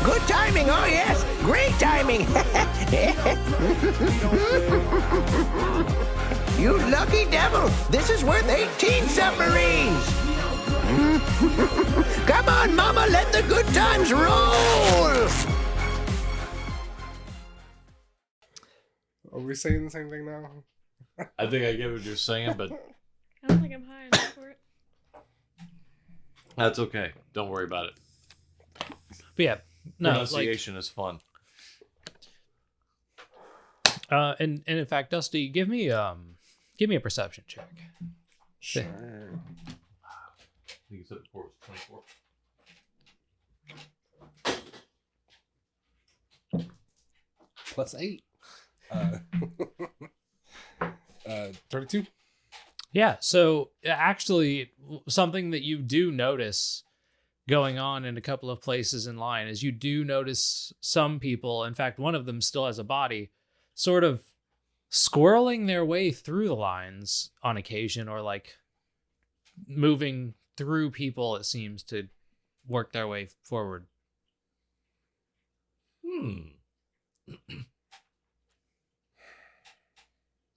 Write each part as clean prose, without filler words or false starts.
Good timing, oh yes. Great timing. You lucky devil. This is worth 18 submarines. Come on, Mama, let the good times roll. Are we saying the same thing now? I think I get what you're saying, but I don't think I'm high enough for it. that's okay. Don't worry about it. But yeah, no, Pronunciation is fun. and in fact, Dusty, give me a perception check. Sure. I think you said before it was 24. Plus 8. 32. Yeah, so actually, something that you do notice going on in a couple of places in line is you do notice some people, in fact, one of them still has a body, sort of squirreling their way through the lines on occasion, or like moving through people, it seems, to work their way forward.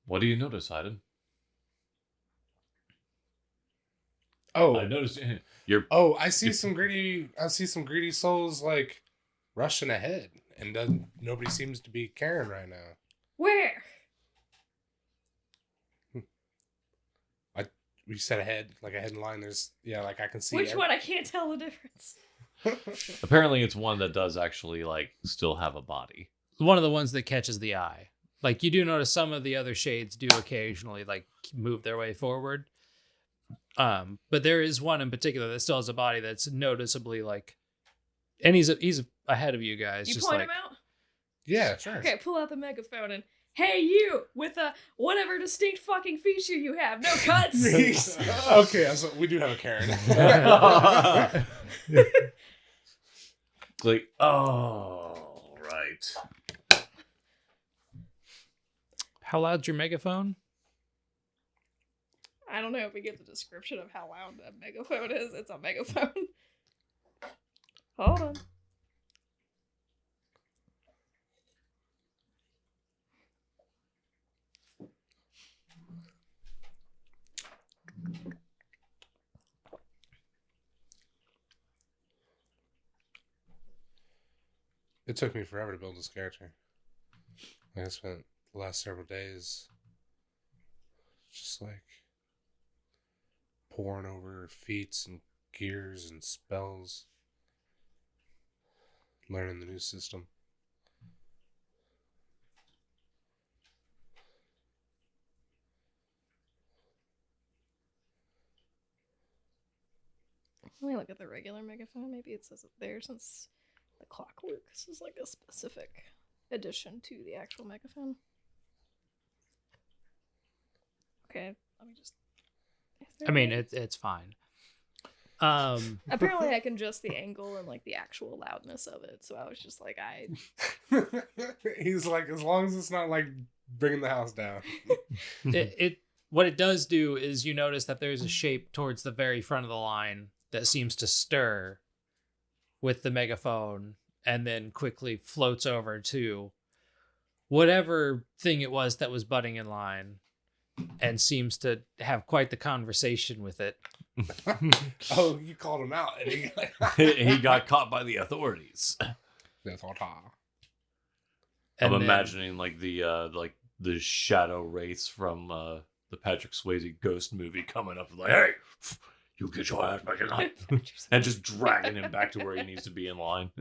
What do you notice, Hayden? Oh, I noticed you're. Oh, I see some greedy souls like rushing ahead, and nobody seems to be caring right now. Where? We said ahead, like ahead in line. There's like I can see. Which one? I can't tell the difference. Apparently, it's one that does actually like still have a body. One of the ones that catches the eye. Like, you do notice some of the other shades do occasionally like move their way forward. But there is one in particular that still has a body that's noticeably like, and he's ahead of you guys. You just point like, him out? Yeah, sure. Okay, pull out the megaphone and, hey, you, with a whatever distinct fucking feature you have. No cuts. Okay, so we do have a Karen. It's like, oh, right. how loud's your megaphone? I don't know if we get the description of how loud a megaphone is. It's a megaphone. Hold on. It took me forever to build this character. Like, I spent the last several days just like poring over feats and gears and spells, learning the new system. Let me look at the regular megaphone. Maybe it says it there since the clockwork. This is like a specific addition to the actual megaphone. Okay, let me just... I mean, it's fine. Apparently I can adjust the angle and like the actual loudness of it. So I was just like, He's like, as long as it's not like bringing the house down. What it does do is you notice that there's a shape towards the very front of the line that seems to stir with the megaphone and then quickly floats over to whatever thing it was that was butting in line and seems to have quite the conversation with it. Oh, you called him out. And He got caught by the authorities. That's all. I'm imagining like the shadow wraiths from the Patrick Swayze Ghost movie coming up like, hey, you get your ass back in line. And just dragging him back to where he needs to be in line.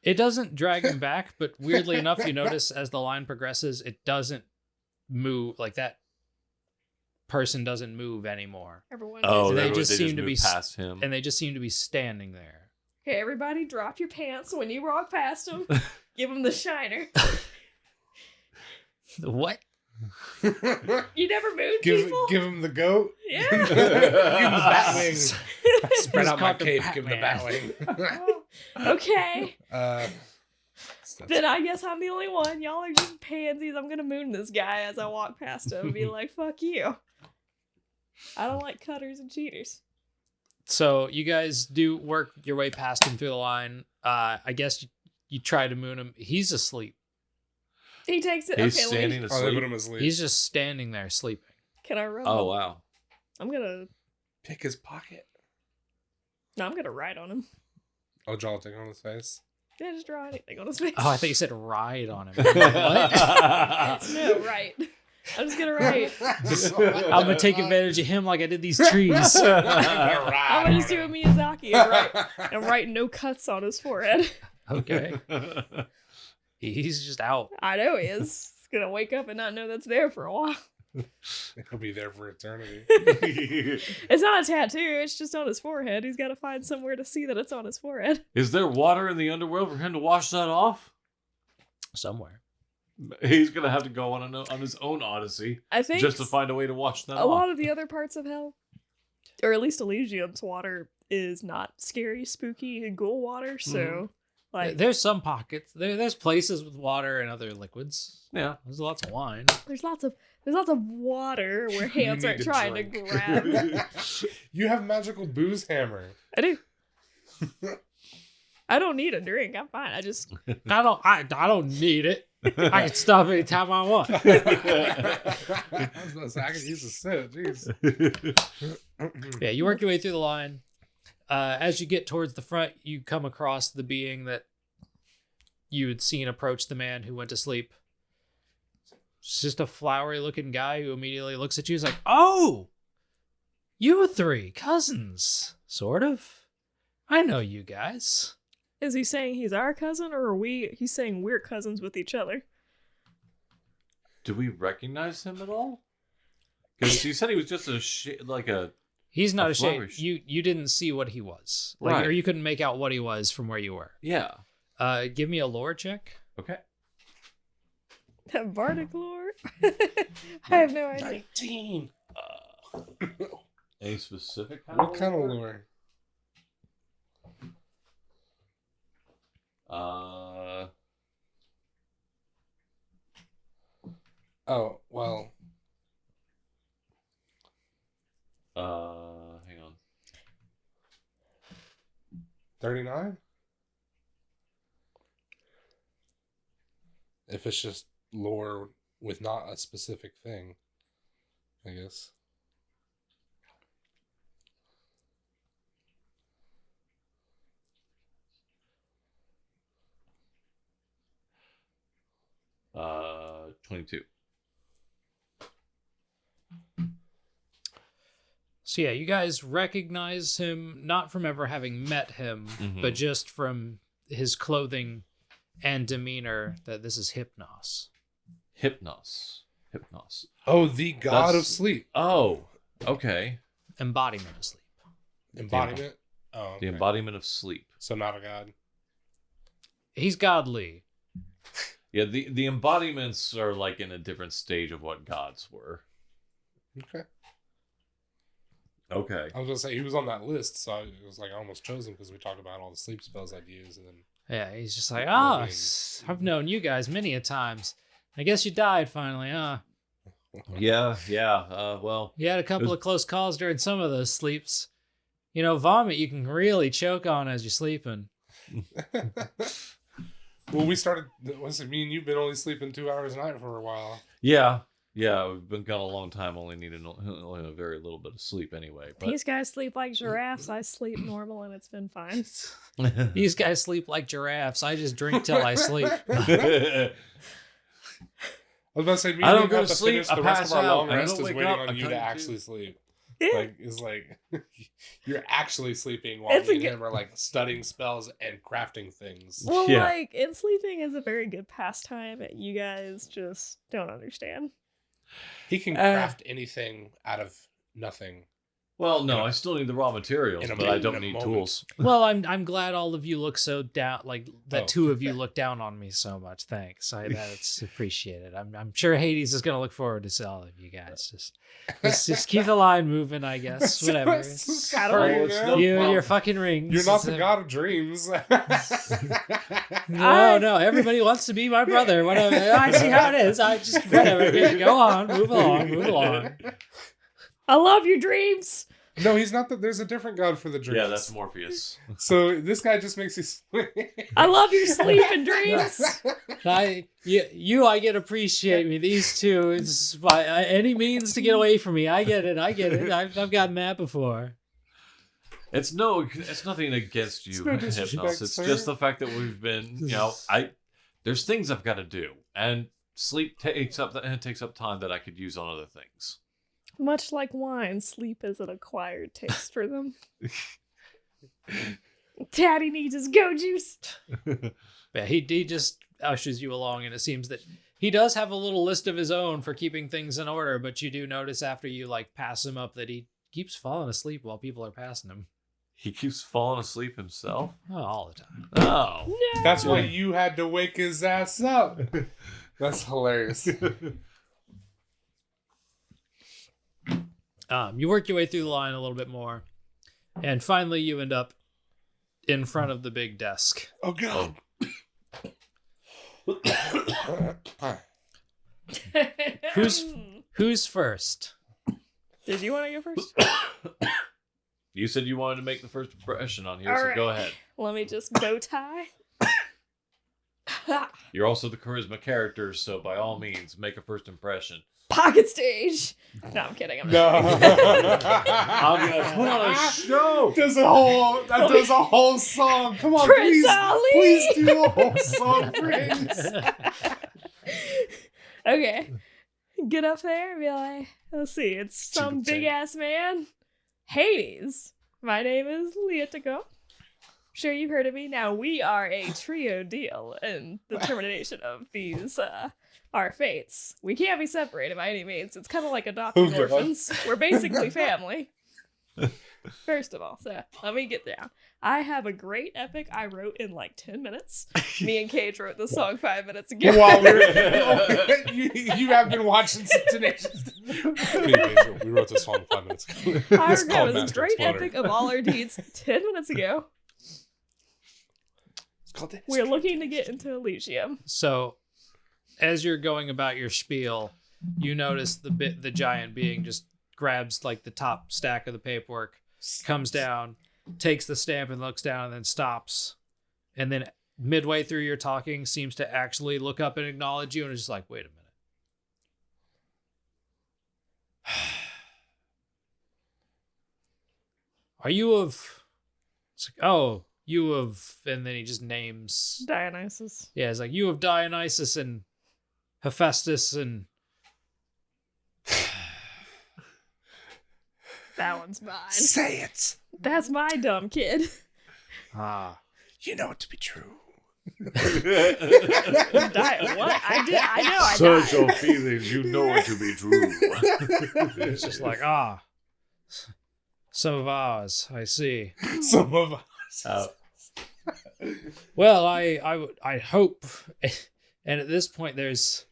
It doesn't drag him back, but weirdly enough, you notice as the line progresses, it doesn't move. Like, that person doesn't move anymore. everyone. Oh, they they just seem to move be past him. And they just seem to be standing there. Okay, everybody drop your pants when you walk past them. Give them the shiner. What? You never moon people? Give him the goat. Yeah. Give him the bat wing. Spread out my called the cape. Give him the Batman. bat wing. Oh, okay. That's- Then I guess I'm the only one. Y'all are just pansies. I'm gonna moon this guy as I walk past him and be like, fuck you. I don't like cutters and cheaters. So you guys do work your way past him through the line. I guess you try to moon him. He's asleep. He takes it. He's Okay, standing Oh, they asleep. put him asleep. He's just standing there sleeping. Can I rub Oh him? wow. I'm gonna Pick his pocket. ride on him. I'll draw a thing on his face. Yeah, just draw anything on his face. Oh, I thought you said ride on him. What? No, right. I'm just gonna write. I'm gonna take advantage of him like I did these trees. I'm gonna just do a Miyazaki and write no cuts on his forehead. Okay. He's just out. I know he is. He's gonna wake up and not know that's there for a while. He'll be there for eternity. It's not a tattoo, it's just on his forehead. He's gotta find somewhere to see that it's on his forehead. Is there water in the underworld for him to wash that off? Somewhere. He's gonna have to go on his own odyssey I think just to find a way to wash that a off. lot of the other parts of hell, or at least Elysium's water, is not scary, spooky, and ghoul water, so like There's some pockets. There's places with water and other liquids. Yeah. There's lots of wine. there's lots of water where hands You aren't need to trying to drink. grab. You have magical booze hammer. I do. I don't need a drink. I'm fine. I just I don't need it. I can stop anytime I want. I was about to say, I could use a sip. Jeez. Yeah, you work your way through the line. As you get towards the front, you come across the being that you had seen approach the man who went to sleep. It's just a flowery looking guy who immediately looks at you. He's like, "Oh, you three cousins, sort of. I know you guys." is he saying he's our cousin, or he's saying we're cousins with each other? Do we recognize him at all? Because you said he was just a He's not A a shade. flourish. You didn't see what he was, like, Right. or you couldn't make out what he was from where you were. Yeah. Give me a lore check. Okay. That bardic lore? I have no idea. 19. Any specific kind What kind of lore? Oh, well. Hang on. 39? If it's just lore with not a specific thing, I guess. Uh, 22. So yeah, you guys recognize him not from ever having met him, but just from his clothing and demeanor that this is Hypnos. Hypnos. Oh, the god of That's- sleep. Oh, okay. Embodiment of sleep. Embodiment? Oh, The okay. embodiment of sleep. So not a god. He's godly. Yeah, the embodiments are like in a different stage of what gods were. Okay. Okay. I was gonna say he was on that list, so it was like I almost chose him because we talked about all the sleep spells I'd use, and then Yeah, he's just like, Well, I've known you guys many a times. I guess you died finally, huh? Yeah. Well, You had a couple It was- of close calls during some of those sleeps. You know, vomit you can really choke on as you're sleeping. Well, we started. Was it me and you've been only sleeping 2 hours a night for a while? yeah. We've been gone a long time. Only needed only a very little bit of sleep anyway. But These guys sleep like giraffes. I sleep normal and it's been fine. These guys sleep like giraffes. I just drink till I sleep. I was about to say, me I and don't you go have to to sleep, finish I the rest pass of our out, long and I rest don't is wake waiting up, on I you to kinda actually do. sleep. Yeah. Like, it's like you're actually sleeping while It's a me and good- him are like studying spells and crafting things. Well, Yeah. like, and sleeping is a very good pastime that you guys just don't understand. He can craft anything out of nothing. Well, no, I still need the raw materials, in a but I moment, don't in a need moment. tools. Well, I'm glad all of you look so down, like that Oh. two of you look down on me so much. Thanks. That's appreciated. I'm sure Hades is gonna look forward to all of you guys. Just keep the line moving, I guess. Whatever. It's- Kinda Sorry, weird. man. you and your fucking rings. You're not It's the a- god of dreams. No, everybody wants to be my brother. Whatever. I see how it is. I just whatever. Go on, move along. I love your dreams. No, he's not. There's a different god for the dreams. Yeah, that's Morpheus. So this guy just makes you sleep. I love your sleep and dreams. I get appreciate me. These two, it's by any means to get away from me. I get it. I've gotten that before. It's nothing against you, no disrespect, Hypnos. It's sir. just the fact that we've been, there's things I've got to do, and sleep takes up time that I could use on other things. Much like wine, sleep is an acquired taste for them. Daddy needs his go juice. Yeah, he just ushers you along, and it seems that he does have a little list of his own for keeping things in order, but you do notice after you like pass him up that he keeps falling asleep while people are passing him. He keeps falling asleep himself? Oh, all the time. Oh. No. That's why you had to wake his ass up. That's hilarious. You work your way through the line a little bit more, and finally you end up in front of the big desk. Oh god. Who's first? Did you want to go first? You said you wanted to make the first impression on here, All so right. go ahead. Let me just bow tie. You're also the charisma character, so by all means, make a first impression. Pocket stage. No, I'm kidding. I'm No. not. I'm gonna put on a show. Does a whole song. Come on, Prince Ali! please do a whole song, Prince. Okay. Get up there and be like, let's see, it's some Ching-ching. big ass man. Hades. My name is Leotico. Sure you've heard of me. Now we are a trio deal in the termination of these our fates. We can't be separated by any means. It's kind of like adopting Oh, God. orphans. We're basically family. First of all, so let me get down. I have a great epic I wrote in like 10 minutes. Me and Cage wrote this song 5 minutes ago. While you have been watching some Tenacious. We wrote this song 5 minutes ago. I It's wrote called this Master great Exploder. epic of all our deeds 10 minutes ago. It's called this. We're looking to get into Elysium. So, as you're going about your spiel, you notice the giant being just grabs like the top stack of the paperwork, comes down, takes the stamp and looks down and then stops. And then midway through your talking seems to actually look up and acknowledge you and is just like, wait a minute. Are you of... It's like, oh, you of... And then he just names... Dionysus. Yeah, it's like, you of Dionysus and Hephaestus and... That one's mine. Say it. That's my dumb kid. Ah. You know it to be true. What? I know I died. Search your feelings, you know it to be true. It's just like, some of ours, I see. Some of us. Well, I hope, and at this point, there's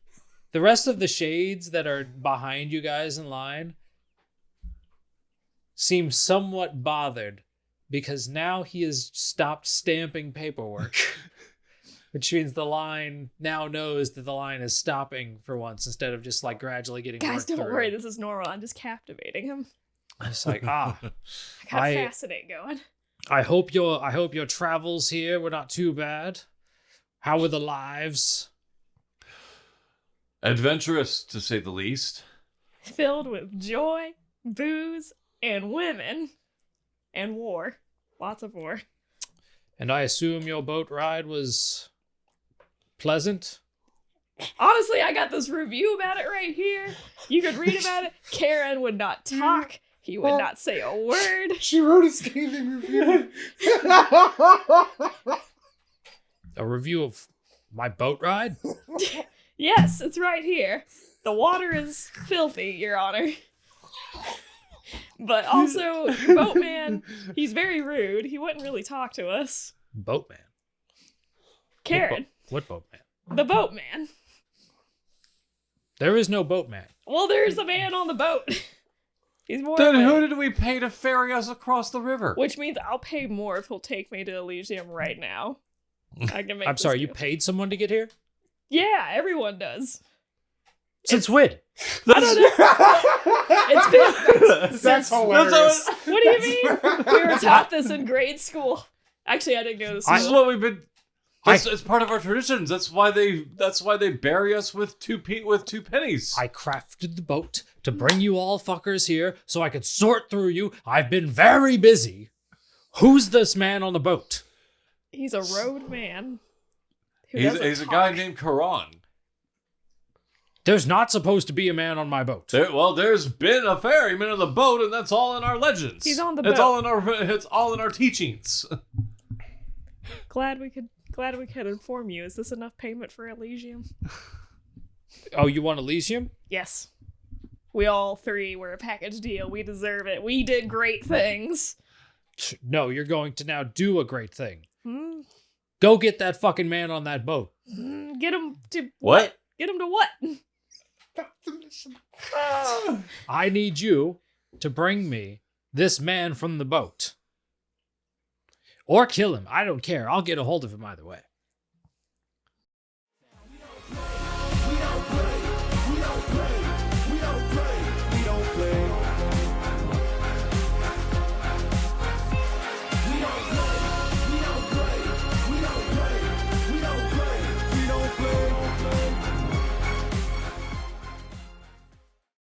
the rest of the shades that are behind you guys in line seem somewhat bothered because now he has stopped stamping paperwork, which means the line now knows that the line is stopping for once instead of just like gradually getting Guys, worked don't through. worry. This is normal. I'm just captivating him. It's like, I got I- fascinate going. I hope your travels here were not too bad. How were the lives? Adventurous, to say the least. Filled with joy, booze, and women. And war. Lots of war. And I assume your boat ride was pleasant? Honestly, I got this review about it right here. You could read about it. Karen would not talk. He would not say a word. She wrote a scathing review. A review of my boat ride? Yes, it's right here. The water is filthy, Your Honor. But also, your boatman, he's very rude. He wouldn't really talk to us. Boatman. Karen, What boatman? the boatman. There is no boatman. Well, there's a man on the boat. He's more Then of a- who did we pay to ferry us across the river? Which means I'll pay more if he'll take me to Elysium right now. I can make I'm this sorry, you deal. paid someone to get here? Yeah, everyone does. Since when? I don't know. It's been That's hilarious. What do you mean? We were taught this in grade school. Actually, I didn't go to school. This is what we've been. It's part of our traditions. That's why they bury us with two pennies. I crafted the boat to bring you all fuckers here so I could sort through you. I've been very busy. Who's this man on the boat? He's a road man. He's a guy named Karan. There's not supposed to be a man on my boat. There's been a ferryman on the boat, and that's all in our legends. He's on the It's boat. It's all in our teachings. Glad we could inform you. Is this enough payment for Elysium? Oh, you want Elysium? Yes. We all three were a package deal. We deserve it. We did great things. No, you're going to now do a great thing. Hmm? Go get that fucking man on that boat. Get him to What? Get him to what? I need you to bring me this man from the boat. Or kill him. I don't care. I'll get a hold of him either way.